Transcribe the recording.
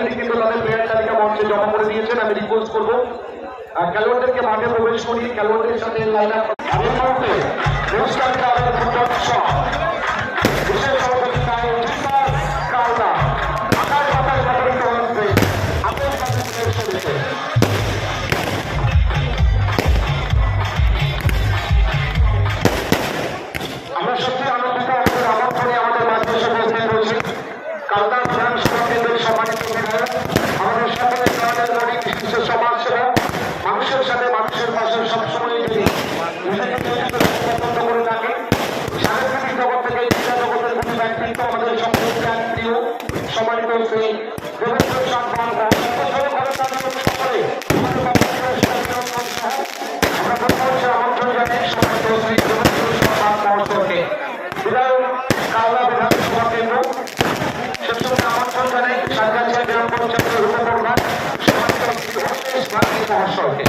Already কিন্তু তাদের player তালিকা মঞ্চে জমা করে দিয়েছেন। আমি রিকোয়েস্ট করবো খেলোয়াড়দেরকে মাঠে প্রবেশ করিয়ে খেলোয়াড়দের সাথে লাইন আপ পুরস্কার ক্লাবের ফুটবল বিশেষ সহযোগিতায় কালনা আকাশ বাতাস ব্যবহৃত হচ্ছে আপনার সাথে শুরুতে আমরা সত্যি আনন্দিত আমাদের আমন্ত্রণে আমাদের মাঝে এসে উপস্থিত রয়েছে কালনা বিধানসভা কেন্দ্রের সম্মানিত বিধায়ক আমাদের সকলের সমাজের নারী বিশিষ্ট সমাজসেবক মানুষের সাথে মানুষের পাশে সবসময় যদি করে থাকে সাংস্কৃতিক জগৎ থেকে ক্রীড়া জগতের প্রতি ব্যক্তিত্ব আমাদের সকলের প্রিয় সম্মানিত সেই দেবেন্দ্র সম্মান সকলে আমরা আমন্ত্রণ জানাই সম্মানিত শ্রী দেবেন্দ্র সম্মান মহোৎসবকে বিধায়ক কালনা বিধানসভা কেন্দ্র সেই সঙ্গে আমন্ত্রণ জানাই সরকার গ্রাম পঞ্চায়েতের উপপ্রধান সম্মানিত মহাশয়কে